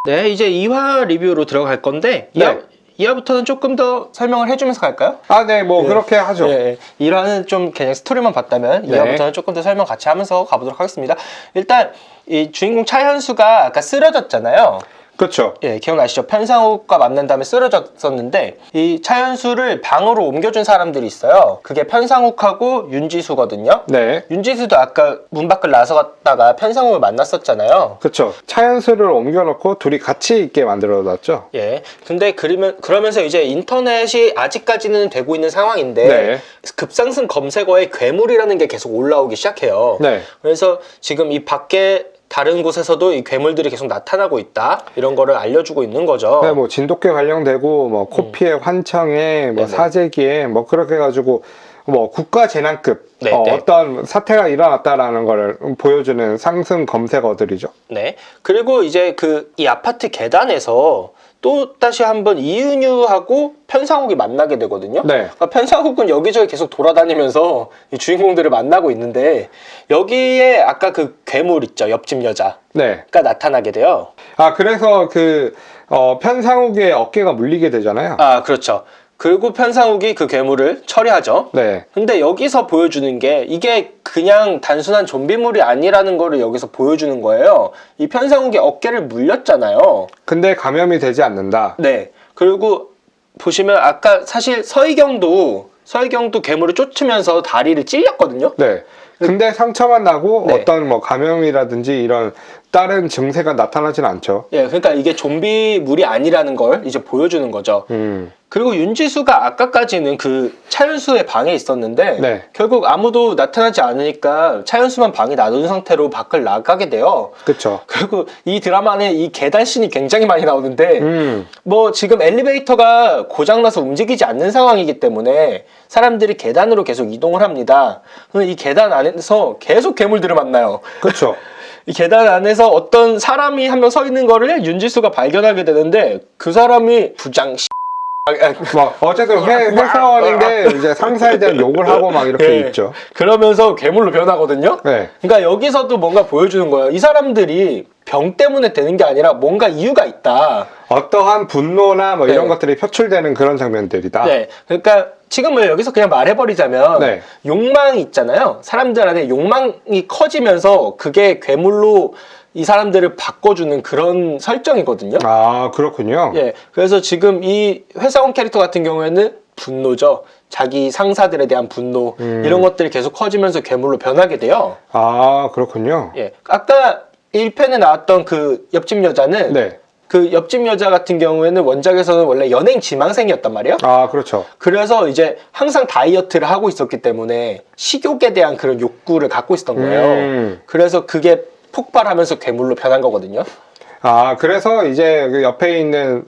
네, 이제 2화 리뷰로 들어갈 건데 네. 2화부터는 조금 더 설명을 해주면서 갈까요? 아, 네, 뭐 네. 그렇게 하죠. 네, 1화는 좀 그냥 스토리만 봤다면 네. 2화부터는 조금 더 설명 같이 하면서 가보도록 하겠습니다. 일단 이 주인공 차현수가 아까 쓰러졌잖아요. 그렇죠. 예, 기억나시죠? 편상욱과 만난 다음에 쓰러졌었는데 이 차현수를 방으로 옮겨준 사람들이 있어요. 그게 편상욱하고 윤지수거든요. 네. 윤지수도 아까 문 밖을 나서갔다가 편상욱을 만났었잖아요. 그렇죠. 차현수를 옮겨놓고 둘이 같이 있게 만들어놨죠. 예. 근데 그러면서 이제 인터넷이 아직까지는 되고 있는 상황인데 네. 급상승 검색어에 괴물이라는 게 계속 올라오기 시작해요. 네. 그래서 지금 이 밖에 다른 곳에서도 이 괴물들이 계속 나타나고 있다 이런 거를 알려주고 있는 거죠. 네, 뭐 진돗개 관련되고 뭐 코피에 환청에 뭐 네네. 사재기에 뭐 그렇게 해가지고 뭐 국가 재난급 네, 네. 어떤 사태가 일어났다라는 걸 보여주는 상승 검색어들이죠. 네. 그리고 이제 이 아파트 계단에서 또 다시 한번 이은유하고 편상욱이 만나게 되거든요. 네. 그러니까 편상욱은 여기저기 계속 돌아다니면서 이 주인공들을 만나고 있는데 여기에 아까 그 괴물 있죠, 옆집 여자가 네. 나타나게 돼요. 아, 그래서 편상욱의 어깨가 물리게 되잖아요. 아, 그렇죠. 그리고 편상욱이 그 괴물을 처리하죠. 네. 근데 여기서 보여주는 게 이게 그냥 단순한 좀비물이 아니라는 거를 여기서 보여주는 거예요. 이 편상욱의 어깨를 물렸잖아요. 근데 감염이 되지 않는다. 네. 그리고 보시면 아까 사실 서희경도 괴물을 쫓으면서 다리를 찔렸거든요. 네. 근데 상처만 나고 네. 어떤 뭐 감염이라든지 이런 다른 증세가 나타나진 않죠. 예, 그러니까 이게 좀비물이 아니라는 걸 이제 보여주는 거죠. 그리고 윤지수가 아까까지는 그 차현수의 방에 있었는데 네. 결국 아무도 나타나지 않으니까 차현수만 방에 놔둔 상태로 밖을 나가게 돼요. 그렇죠. 그리고 이 드라마는 이 계단씬이 굉장히 많이 나오는데 뭐 지금 엘리베이터가 고장나서 움직이지 않는 상황이기 때문에 사람들이 계단으로 계속 이동을 합니다. 이 계단 안에서 계속 괴물들을 만나요. 그렇죠. 이 계단 안에서 어떤 사람이 한 명 서 있는 거를 윤지수가 발견하게 되는데 그 사람이 부장 뭐 어쨌든 회사원인데 이제 상사에 대한 욕을 하고 막 이렇게 예. 있죠. 그러면서 괴물로 변하거든요. 네. 그러니까 여기서도 뭔가 보여주는 거예요. 이 사람들이 병 때문에 되는 게 아니라 뭔가 이유가 있다. 어떠한 분노나 뭐 이런 네. 것들이 표출되는 그런 장면들이다. 네. 그러니까 지금은 여기서 그냥 말해버리자면 네. 욕망이 있잖아요. 사람들 안에 욕망이 커지면서 그게 괴물로 이 사람들을 바꿔주는 그런 설정이거든요. 아, 그렇군요. 예. 그래서 지금 이 회사원 캐릭터 같은 경우에는 분노죠. 자기 상사들에 대한 분노 이런 것들이 계속 커지면서 괴물로 변하게 돼요. 아, 그렇군요. 예. 아까 1편에 나왔던 그 옆집 여자는 네. 그 옆집 여자 같은 경우에는 원작에서는 원래 연예인 지망생이었단 말이에요. 아, 그렇죠. 그래서 이제 항상 다이어트를 하고 있었기 때문에 식욕에 대한 그런 욕구를 갖고 있었던 거예요. 그래서 그게 폭발하면서 괴물로 변한 거거든요. 아, 그래서 이제 그 옆에 있는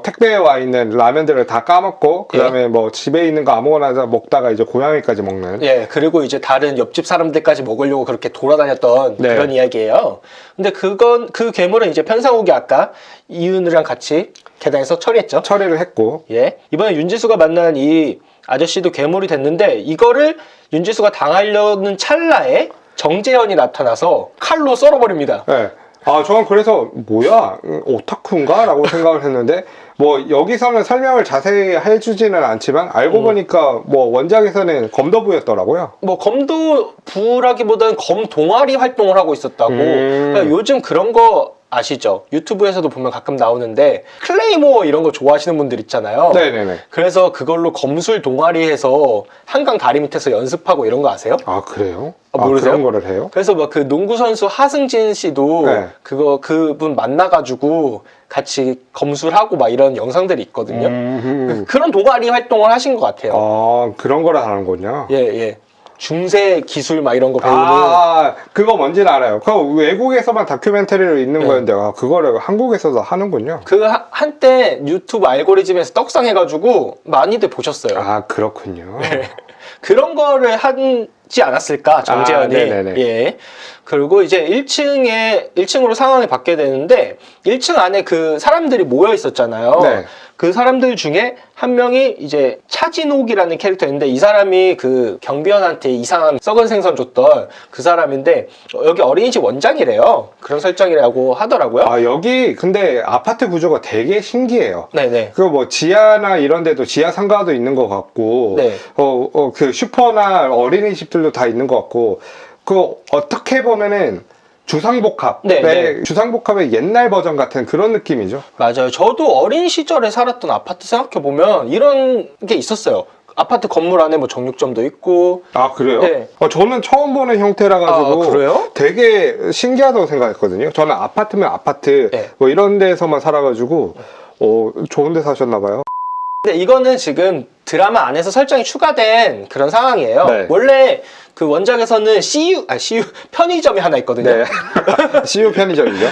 택배에 와 있는 라면들을 다 까먹고 그다음에 뭐 집에 있는 거 아무거나 먹다가 이제 고양이까지 먹는. 예, 그리고 이제 다른 옆집 사람들까지 먹으려고 그렇게 돌아다녔던 네. 그런 이야기예요. 근데 그 괴물은 이제 편상욱이 아까 이윤우랑 같이 계단에서 처리했죠. 처리를 했고. 예. 이번에 윤지수가 만난 이 아저씨도 괴물이 됐는데 이거를 윤지수가 당하려는 찰나에 정재현이 나타나서 칼로 썰어버립니다. 네. 아, 저는 그래서 뭐야? 오타쿠인가? 라고 생각을 했는데 뭐 여기서는 설명을 자세히 해주지는 않지만 알고 보니까 뭐 원작에서는 검도부였더라고요. 뭐 검도부라기보다는 검동아리 활동을 하고 있었다고. 그러니까 요즘 그런 거 아시죠? 유튜브에서도 보면 가끔 나오는데 클레이모어 이런 거 좋아하시는 분들 있잖아요. 네네네. 그래서 그걸로 검술 동아리에서 한강 다리 밑에서 연습하고 이런 거 아세요? 아, 그래요? 모르세요? 그런 거를 해요? 그래서 막 그 농구 선수 하승진 씨도 네. 그분 만나가지고 같이 검술하고 막 이런 영상들이 있거든요. 그런 동아리 활동을 하신 것 같아요. 아, 그런 거라 하는군요. 예, 예. 중세 기술 막 이런 거 배우는. 아, 그거 뭔지는 알아요. 그거 외국에서만 다큐멘터리로 있는 네. 거였는데 그거를 한국에서도 하는군요. 한때 유튜브 알고리즘에서 떡상해가지고 많이들 보셨어요. 아, 그렇군요. 그런 거를 하지 않았을까, 정재현이. 네네네. 예. 그리고 이제 1층으로 상황이 바뀌게 되는데, 1층 안에 그 사람들이 모여 있었잖아요. 네. 그 사람들 중에 한 명이 이제 차진옥이라는 캐릭터인데 이 사람이 그 경비원한테 이상한 썩은 생선 줬던 그 사람인데 여기 어린이집 원장이래요. 그런 설정이라고 하더라고요. 아, 여기 근데 아파트 구조가 되게 신기해요. 네네. 그 뭐 지하나 이런 데도 지하 상가도 있는 것 같고, 네. 그 슈퍼나 어린이집들도 다 있는 것 같고, 그 어떻게 보면은 주상복합, 네, 네. 주상복합의 옛날 버전 같은 그런 느낌이죠. 맞아요. 저도 어린 시절에 살았던 아파트 생각해보면 이런 게 있었어요. 아파트 건물 안에 뭐 정육점도 있고. 아, 그래요? 네. 저는 처음 보는 형태라 가지고 아, 그래요? 되게 신기하다고 생각했거든요. 저는 아파트면 아파트 네. 뭐 이런 데서만 살아가지고 좋은 데 사셨나 봐요. 근데 이거는 지금 드라마 안에서 설정이 추가된 그런 상황이에요. 네. 원래 그 원작에서는 CU 편의점이 하나 있거든요. 네. CU 편의점이죠.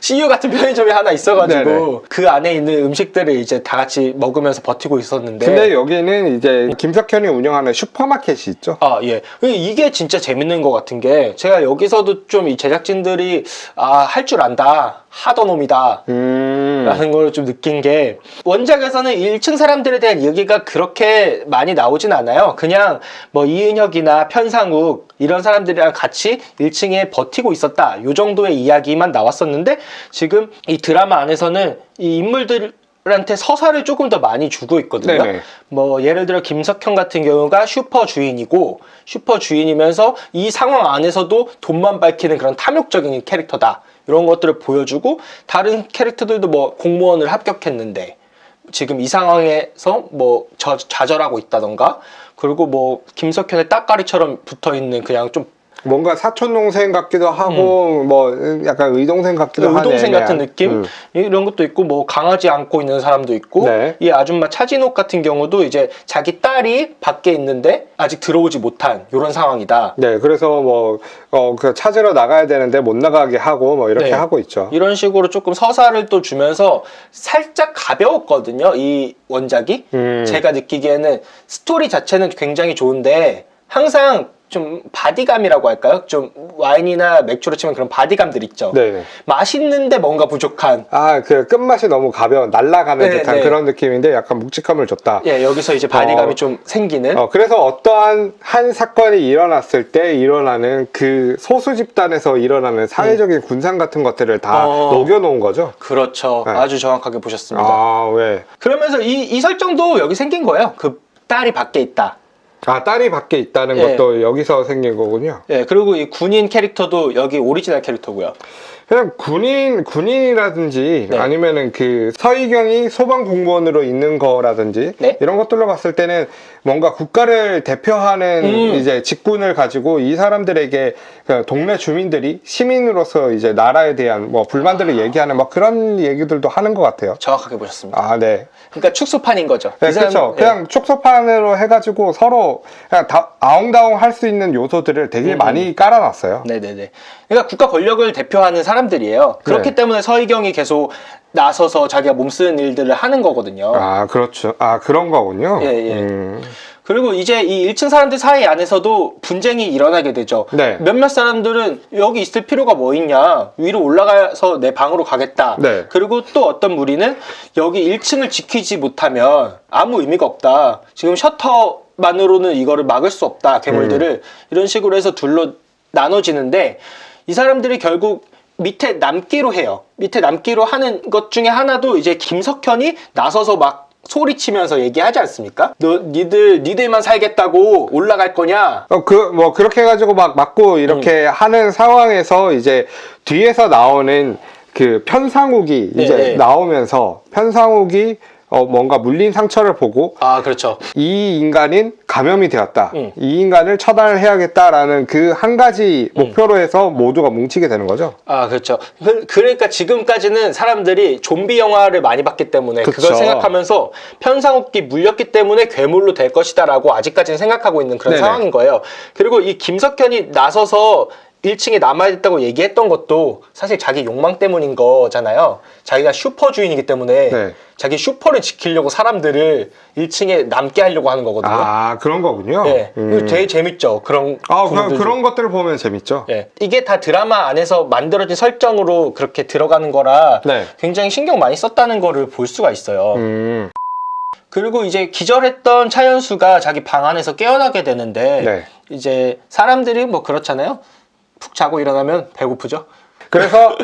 CU 같은 편의점이 하나 있어가지고 네네. 그 안에 있는 음식들을 이제 다 같이 먹으면서 버티고 있었는데. 근데 여기는 이제 김석현이 운영하는 슈퍼마켓이 있죠. 아, 예. 이게 진짜 재밌는 것 같은 게 제가 여기서도 좀 이 제작진들이 할 줄 안다. 하던 놈이다. 라는 걸 좀 느낀 게 원작에서는 1층 사람들에 대한 얘기가 그렇게 많이 나오진 않아요. 그냥 뭐 이은혁이나 편상욱 이런 사람들이랑 같이 1층에 버티고 있었다. 요 정도의 이야기만 나왔었는데 지금 이 드라마 안에서는 이 인물들한테 서사를 조금 더 많이 주고 있거든요. 네네. 뭐 예를 들어 김석현 같은 경우가 슈퍼 주인이고 슈퍼 주인이면서 이 상황 안에서도 돈만 밝히는 그런 탐욕적인 캐릭터다. 이런 것들을 보여주고 다른 캐릭터들도 뭐 공무원을 합격했는데 지금 이 상황에서 뭐 좌절하고 있다던가 그리고 뭐 김석현의 따까리처럼 붙어있는 그냥 좀 뭔가 사촌 동생 같기도 하고 뭐 약간 의동생 같기도 하네. 의동생 같은 느낌 이런 것도 있고 뭐 강아지 안고 있는 사람도 있고 네. 이 아줌마 차진옥 같은 경우도 이제 자기 딸이 밖에 있는데 아직 들어오지 못한 이런 상황이다. 네, 그래서 뭐 그 찾으러 나가야 되는데 못 나가게 하고 뭐 이렇게 네. 하고 있죠. 이런 식으로 조금 서사를 또 주면서 살짝 가벼웠거든요. 이 원작이 제가 느끼기에는 스토리 자체는 굉장히 좋은데 항상 좀 바디감이라고 할까요? 좀 와인이나 맥주로 치면 그런 바디감들 있죠. 네. 맛있는데 뭔가 부족한. 그 끝맛이 너무 가벼운 날아가는 네, 듯한 네. 그런 느낌인데 약간 묵직함을 줬다. 예, 여기서 이제 바디감이 좀 생기는. 그래서 어떠한 한 사건이 일어났을 때 일어나는 그 소수 집단에서 일어나는 사회적인 군상 같은 것들을 다 녹여놓은 거죠. 그렇죠. 네. 아주 정확하게 보셨습니다. 아, 왜? 그러면서 이 설정도 여기 생긴 거예요. 그 딸이 밖에 있다. 아, 딸이 밖에 있다는 예. 것도 여기서 생긴 거군요. 예, 그리고 이 군인 캐릭터도 여기 오리지널 캐릭터고요. 그냥 군인이라든지 네. 아니면은 그 서희경이 소방 공무원으로 있는 거라든지 네. 이런 것들로 봤을 때는 뭔가 국가를 대표하는 이제 직군을 가지고 이 사람들에게 그 동네 주민들이 시민으로서 이제 나라에 대한 뭐 불만들을 얘기하는 뭐 그런 얘기들도 하는 것 같아요. 정확하게 보셨습니다. 아, 네. 그러니까 축소판인 거죠. 네, 이 사람- 그렇죠. 예. 그냥 축소판으로 해가지고 서로 그냥 다 아웅다웅 할 수 있는 요소들을 되게 많이 깔아놨어요. 네네네. 그러니까 국가 권력을 대표하는 사람들이에요. 그렇기 네. 때문에 서희경이 계속 나서서 자기가 몸쓰는 일들을 하는 거거든요. 아, 그렇죠. 아, 그런 거군요. 예, 예. 그리고 이제 이 1층 사람들 사이 안에서도 분쟁이 일어나게 되죠. 네. 몇몇 사람들은 여기 있을 필요가 뭐 있냐. 위로 올라가서 내 방으로 가겠다. 네. 그리고 또 어떤 무리는 여기 1층을 지키지 못하면 아무 의미가 없다. 지금 셔터만으로는 이거를 막을 수 없다. 괴물들을. 이런 식으로 해서 둘로 나눠지는데 이 사람들이 결국 밑에 남기로 해요. 밑에 남기로 하는 것 중에 하나도 이제 김석현이 나서서 막 소리치면서 얘기하지 않습니까? 니들만 살겠다고 올라갈 거냐? 뭐 그렇게 해가지고 막 맞고 이렇게 하는 상황에서 이제 뒤에서 나오는 그 편상욱이 이제 네. 나오면서 편상욱이 뭔가 물린 상처를 보고 아, 그렇죠. 이 인간은 감염이 되었다. 이 인간을 처단을 해야겠다라는 그 한 가지 목표로 해서 모두가 뭉치게 되는 거죠. 아, 그렇죠. 그러니까 지금까지는 사람들이 좀비 영화를 많이 봤기 때문에 그쵸. 그걸 생각하면서 편상욱이 물렸기 때문에 괴물로 될 것이다라고 아직까지는 생각하고 있는 그런 네네. 상황인 거예요. 그리고 이 김석현이 나서서 1층에 남아야 됐다고 얘기했던 것도 사실 자기 욕망 때문인 거잖아요. 자기가 슈퍼주인이기 때문에 네. 자기 슈퍼를 지키려고 사람들을 1층에 남게 하려고 하는 거거든요. 아, 그런 거군요. 예, 되게 재밌죠. 그런 부분들도. 그런 것들을 보면 재밌죠. 예, 이게 다 드라마 안에서 만들어진 설정으로 그렇게 들어가는 거라 네. 굉장히 신경 많이 썼다는 거를 볼 수가 있어요. 음. 그리고 이제 기절했던 차현수가 자기 방 안에서 깨어나게 되는데 네. 이제 사람들이 뭐 그렇잖아요. 푹 자고 일어나면 배고프죠. 그래서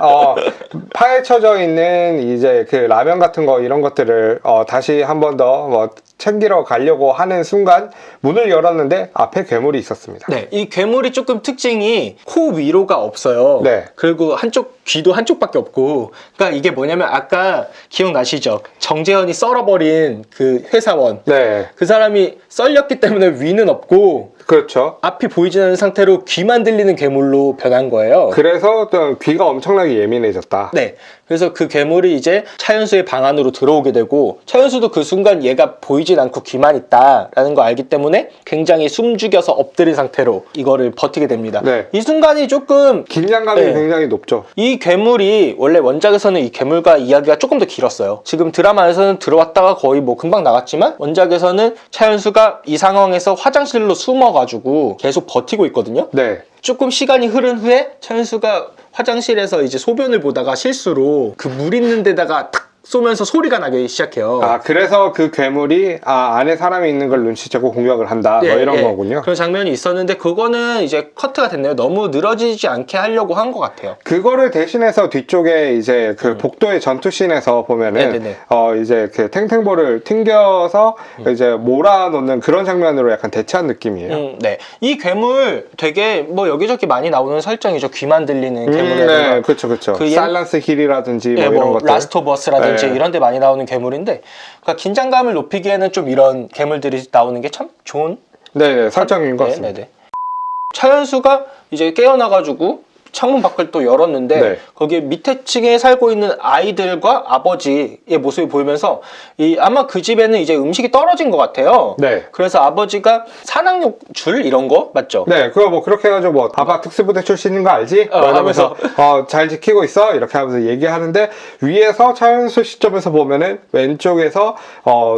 파헤쳐져 있는 이제 그 라면 같은 거 이런 것들을 다시 한 번 더 뭐 챙기러 가려고 하는 순간 문을 열었는데 앞에 괴물이 있었습니다. 네, 이 괴물이 조금 특징이 코 위로가 없어요. 네. 그리고 귀도 한쪽밖에 없고, 그러니까 이게 뭐냐면 아까 기억나시죠? 정재현이 썰어버린 그 회사원. 네. 그 사람이 썰렸기 때문에 위는 없고 그렇죠. 앞이 보이지 않는 상태로 귀만 들리는 괴물로 변한 거예요. 그래서 또 귀가 엄청나게 예민해졌다. 네. 그래서 그 괴물이 이제 차현수의 방 안으로 들어오게 되고, 차현수도 그 순간 얘가 보이진 않고 귀만 있다라는 거 알기 때문에 굉장히 숨죽여서 엎드린 상태로 이거를 버티게 됩니다. 네. 이 순간이 조금 긴장감이 네. 굉장히 높죠. 이 괴물이 원래 원작에서는 이 괴물과 이야기가 조금 더 길었어요. 지금 드라마에서는 들어왔다가 거의 뭐 금방 나갔지만 원작에서는 차현수가 이 상황에서 화장실로 숨어가지고 계속 버티고 있거든요. 네. 조금 시간이 흐른 후에 차현수가 화장실에서 이제 소변을 보다가 실수로 그 물 있는 데다가 탁 쏘면서 소리가 나기 시작해요. 아, 그래서 그 괴물이 안에 사람이 있는 걸 눈치채고 공격을 한다. 뭐 이런 거군요. 그런 장면이 있었는데 그거는 이제 커트가 됐네요. 너무 늘어지지 않게 하려고 한 것 같아요. 그거를 대신해서 뒤쪽에 이제 그 복도의 전투씬에서 보면은 네네네. 이제 그 탱탱볼을 튕겨서 이제 몰아놓는 그런 장면으로 약간 대체한 느낌이에요. 네. 이 괴물 되게 뭐 여기저기 많이 나오는 설정이죠. 귀만 들리는 괴물이 네, 그렇죠, 그렇죠. 그 사일런스 힐이라든지 뭐 이런 뭐 것들. 라스트 오브 어스라든지 네. 이런 데 많이 나오는 괴물인데, 그러니까 긴장감을 높이기에는 좀 이런 괴물들이 나오는 게 참 좋은 네, 설정인 것 같습니다. 네네. 차현수가 이제 깨어나가지고 창문 밖을 또 열었는데 네. 거기 밑에 층에 살고 있는 아이들과 아버지의 모습이 보이면서 아마 그 집에는 이제 음식이 떨어진 것 같아요. 네. 그래서 아버지가 산악욕줄 이런 거 맞죠? 네, 그거 뭐 그렇게 해가지고 뭐 아빠 특수부대 출신인 거 알지? 뭐 이러면서 잘 지키고 있어 이렇게 하면서 얘기하는데, 위에서 차현수 시점에서 보면은 왼쪽에서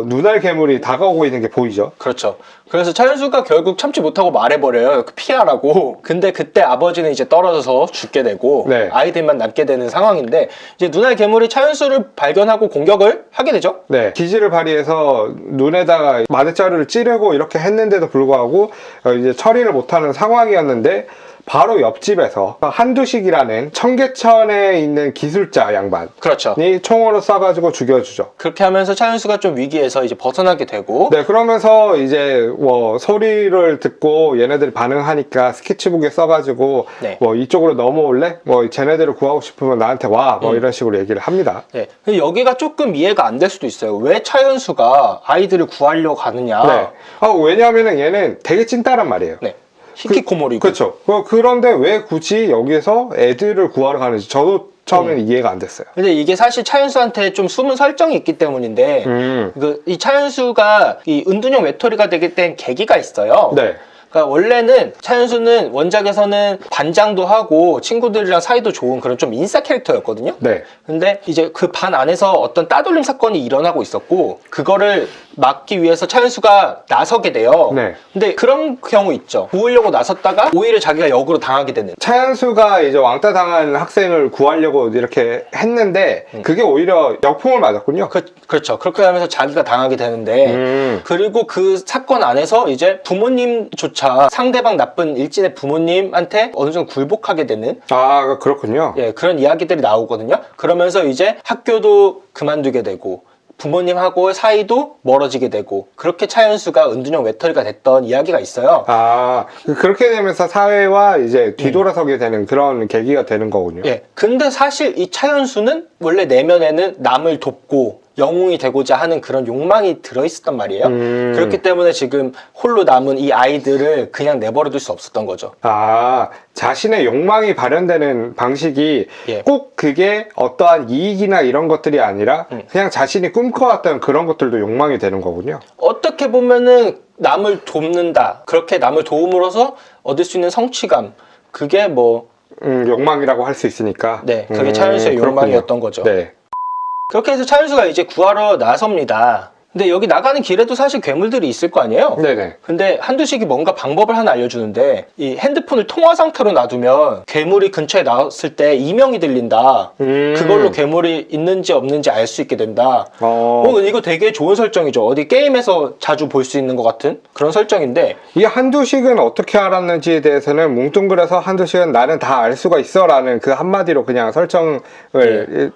눈알 괴물이 다가오고 있는 게 보이죠. 그렇죠. 그래서 차현수가 결국 참지 못하고 말해버려요. 피하라고. 근데 그때 아버지는 이제 떨어져서 죽게 되고 네. 아이들만 남게 되는 상황인데, 이제 눈알 괴물이 차현수를 발견하고 공격을 하게 되죠. 네, 기지를 발휘해서 눈에다가 마대자루를 찌르고 이렇게 했는데도 불구하고 이제 처리를 못하는 상황이었는데, 바로 옆집에서 한두식이라는 청계천에 있는 기술자 양반이 그렇죠. 총으로 쏴가지고 죽여주죠. 그렇게 하면서 차현수가 좀 위기에서 이제 벗어나게 되고, 네, 그러면서 이제 뭐 소리를 듣고 얘네들이 반응하니까 스케치북에 써가지고 네. 뭐 이쪽으로 넘어올래? 뭐 쟤네들을 구하고 싶으면 나한테 와. 뭐 이런 식으로 얘기를 합니다. 네. 근데 여기가 조금 이해가 안 될 수도 있어요. 왜 차현수가 아이들을 구하려고 가느냐. 네. 왜냐하면은 얘는 되게 찐따란 말이에요. 네. 히키코모리고. 그렇죠. 그런데 왜 굳이 여기서 애들을 구하러 가는지 저도 처음에는 이해가 안 됐어요. 근데 이게 사실 차현수한테 좀 숨은 설정이 있기 때문인데, 이 차현수가 이 은둔형 외톨이가 되게 된 계기가 있어요. 네. 그러니까 원래는 차현수는 원작에서는 반장도 하고 친구들이랑 사이도 좋은 그런 좀 인싸 캐릭터였거든요. 네. 근데 이제 그 반 안에서 어떤 따돌림 사건이 일어나고 있었고, 그거를 막기 위해서 차현수가 나서게 돼요. 네. 근데 그런 경우 있죠. 도우려고 나섰다가 오히려 자기가 역으로 당하게 되는. 차현수가 이제 왕따 당한 학생을 구하려고 이렇게 했는데 그게 오히려 역풍을 맞았군요. 그렇죠. 그렇게 하면서 자기가 당하게 되는데, 그리고 그 사건 안에서 이제 부모님조차 상대방 나쁜 일진의 부모님한테 어느 정도 굴복하게 되는, 아, 그렇군요. 예, 그런 이야기들이 나오거든요. 그러면서 이제 학교도 그만두게 되고 부모님하고 사이도 멀어지게 되고, 그렇게 차현수가 은둔형 외톨이가 됐던 이야기가 있어요. 아, 그렇게 되면서 사회와 이제 뒤돌아서게 되는 그런 계기가 되는 거군요. 예. 근데 사실 이 차현수는 원래 내면에는 남을 돕고 영웅이 되고자 하는 그런 욕망이 들어있었단 말이에요. 그렇기 때문에 지금 홀로 남은 이 아이들을 그냥 내버려둘 수 없었던 거죠. 아, 자신의 욕망이 발현되는 방식이 예. 꼭 그게 어떠한 이익이나 이런 것들이 아니라 그냥 자신이 꿈꿔왔던 그런 것들도 욕망이 되는 거군요. 어떻게 보면은 남을 돕는다, 그렇게 남을 도움으로써 얻을 수 있는 성취감, 그게 뭐 욕망이라고 할 수 있으니까. 네, 그게 차현수의 그렇군요. 욕망이었던 거죠. 네. 그렇게 해서 차현수가 이제 구하러 나섭니다. 근데 여기 나가는 길에도 사실 괴물들이 있을 거 아니에요? 네네. 근데 한두식이 뭔가 방법을 하나 알려주는데 이 핸드폰을 통화 상태로 놔두면 괴물이 근처에 나왔을 때 이명이 들린다. 그걸로 괴물이 있는지 없는지 알 수 있게 된다. 이거 되게 좋은 설정이죠. 어디 게임에서 자주 볼 수 있는 것 같은 그런 설정인데 이 한두식은 어떻게 알았는지에 대해서는 뭉뚱그려서 한두식은 나는 다 알 수가 있어 라는 그 한마디로 그냥 설정을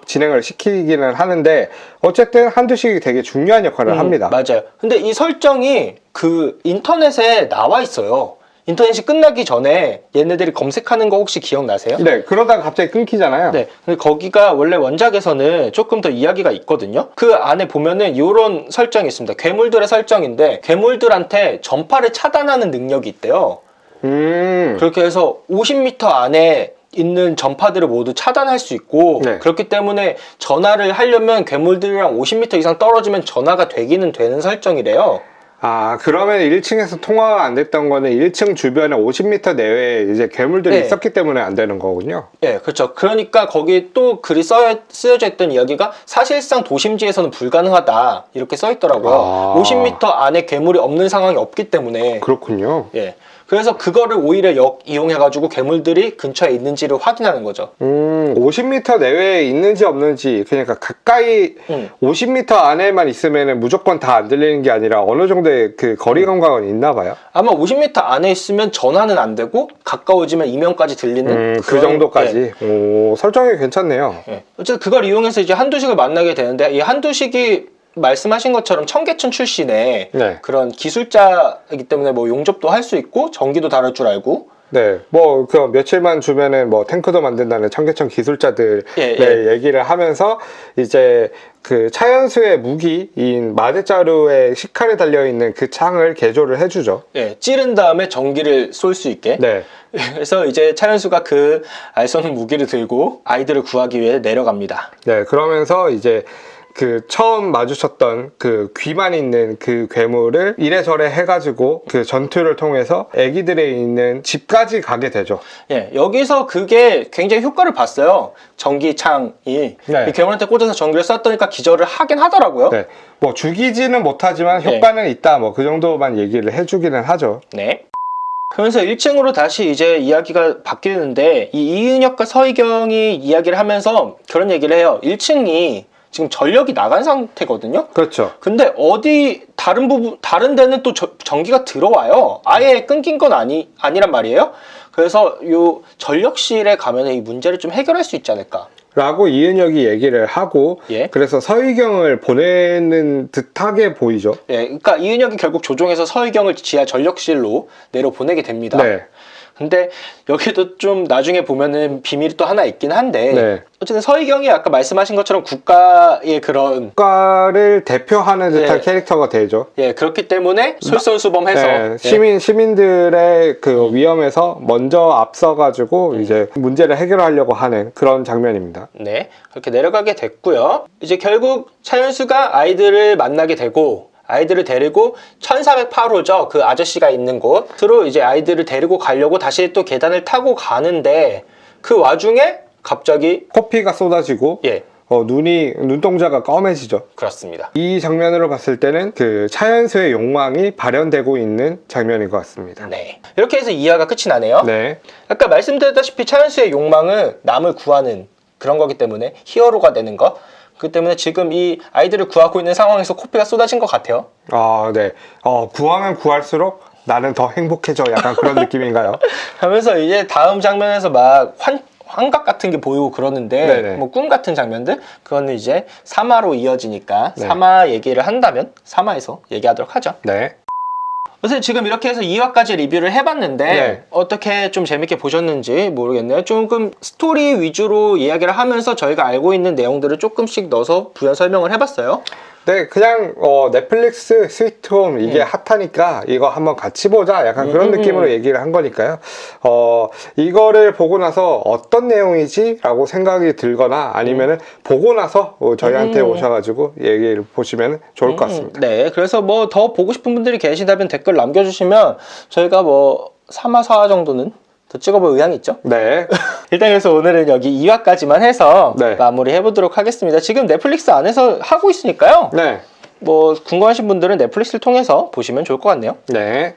진행을 시키기는 하는데 어쨌든 한두식이 되게 중요한 역할을 합니다. 맞아요. 근데 이 설정이 그 인터넷에 나와 있어요. 인터넷이 끝나기 전에 얘네들이 검색하는 거 혹시 기억나세요? 네, 그러다가 갑자기 끊기잖아요. 네. 근데 거기가 원래 원작에서는 조금 더 이야기가 있거든요. 그 안에 보면은 이런 설정이 있습니다. 괴물들의 설정인데 괴물들한테 전파를 차단하는 능력이 있대요. 그렇게 해서 50m 안에 있는 전파들을 모두 차단할 수 있고 네. 그렇기 때문에 전화를 하려면 괴물들이랑 50m 이상 떨어지면 전화가 되기는 되는 설정이래요. 아, 그러면 1층에서 통화가 안 됐던 거는 1층 주변에 50m 내외에 이제 괴물들이 네. 있었기 때문에 안 되는 거군요. 예, 그렇죠. 그러니까 거기 또 글이 쓰여져 있던 이야기가 사실상 도심지에서는 불가능하다 이렇게 써 있더라고요. 50m 안에 괴물이 없는 상황이 없기 때문에. 그렇군요. 예. 그래서 그거를 오히려 이용해가지고 괴물들이 근처에 있는지를 확인하는 거죠. 50m 내외에 있는지 없는지, 그러니까 가까이 50m 안에만 있으면 무조건 다 안 들리는 게 아니라 어느 정도의 그 거리 감각은 있나 봐요. 아마 50m 안에 있으면 전화는 안 되고 가까워지면 이명까지 들리는 그 정도까지. 오, 설정이 괜찮네요. 예. 어쨌든 그걸 이용해서 이제 한두식을 만나게 되는데 이 한두식이 말씀하신 것처럼 청계천 출신의 네. 그런 기술자이기 때문에 뭐 용접도 할 수 있고 전기도 다룰 줄 알고 네, 뭐, 그 며칠만 주면은 뭐 탱크도 만든다는 청계천 기술자들의 얘기를 하면서 이제 그 차현수의 무기인 마대자루에 식칼이 달려있는 그 창을 개조를 해주죠. 예, 찌른 다음에 전기를 쏠 수 있게. 네. 그래서 이제 차현수가 그 알쏘는 무기를 들고 아이들을 구하기 위해 내려갑니다. 네, 그러면서 이제 그 처음 마주쳤던 그 귀만 있는 그 괴물을 이래저래 해가지고 그 전투를 통해서 애기들에 있는 집까지 가게 되죠. 예, 여기서 그게 굉장히 효과를 봤어요. 전기창이 이 괴물한테 꽂아서 전기를 쐈더니까 기절을 하긴 하더라고요. 네, 뭐 죽이지는 못하지만 효과는 있다. 뭐 그 정도만 얘기를 해주기는 하죠. 네. 그러면서 1층으로 다시 이제 이야기가 바뀌는데 이 이은혁과 서희경이 이야기를 하면서 그런 얘기를 해요. 1층이 지금 전력이 나간 상태거든요. 그렇죠. 근데 어디 다른 데는 또 전기가 들어와요. 아예 끊긴 건 아니란 말이에요. 그래서 요 전력실에 가면 이 문제를 좀 해결할 수 있지 않을까. 라고 이은혁이 얘기를 하고 그래서 서희경을 보내는 듯하게 보이죠. 예, 그러니까 이은혁이 결국 조종해서 서희경을 지하 전력실로 내려 보내게 됩니다. 네. 근데 여기도 좀 나중에 보면은 비밀이 또 하나 있긴 한데 어쨌든 서희경이 아까 말씀하신 것처럼 국가의 그런 국가를 대표하는 듯한 캐릭터가 되죠. 예, 그렇기 때문에 솔선수범해서 시민들의 그 위험에서 먼저 앞서가지고 이제 문제를 해결하려고 하는 그런 장면입니다. 네, 그렇게 내려가게 됐고요. 이제 결국 차현수가 아이들을 만나게 되고 아이들을 데리고 1408호죠. 그 아저씨가 있는 곳으로 이제 아이들을 데리고 가려고 다시 또 계단을 타고 가는데 그 와중에 갑자기 코피가 쏟아지고 눈동자가 검해지죠. 그렇습니다. 이 장면으로 봤을 때는 그 차현수의 욕망이 발현되고 있는 장면인 것 같습니다. 네. 이렇게 해서 이야가 끝이 나네요. 네. 아까 말씀드렸다시피 차현수의 욕망은 남을 구하는 그런 거기 때문에 히어로가 되는 거. 그 때문에 지금 이 아이들을 구하고 있는 상황에서 코피가 쏟아진 것 같아요. 아, 네. 구하면 구할수록 나는 더 행복해져. 약간 그런 느낌인가요? 하면서 이제 다음 장면에서 막 환각 같은 게 보이고 그러는데 뭐 꿈 같은 장면들 그거는 이제 3화로 이어지니까 3화 얘기를 한다면 3화에서 얘기하도록 하죠. 네. 그래서 지금 이렇게 해서 2화까지 리뷰를 해봤는데 어떻게 좀 재밌게 보셨는지 모르겠네요. 조금 스토리 위주로 이야기를 하면서 저희가 알고 있는 내용들을 조금씩 넣어서 부연 설명을 해봤어요. 네, 그냥 넷플릭스 스위트홈 이게 핫하니까 이거 한번 같이 보자 약간 그런 느낌으로 얘기를 한 거니까요. 이거를 보고 나서 어떤 내용이지? 라고 생각이 들거나 아니면은 보고 나서 저희한테 오셔가지고 얘기를 보시면 좋을 것 같습니다. 네, 그래서 뭐 더 보고 싶은 분들이 계시다면 댓글 남겨주시면 저희가 뭐 3화, 4화 정도는 더 찍어볼 의향이 있죠? 네. 일단 그래서 오늘은 여기 2화까지만 해서 네. 마무리 해보도록 하겠습니다. 지금 넷플릭스 안에서 하고 있으니까요. 네. 뭐 궁금하신 분들은 넷플릭스를 통해서 보시면 좋을 것 같네요. 네.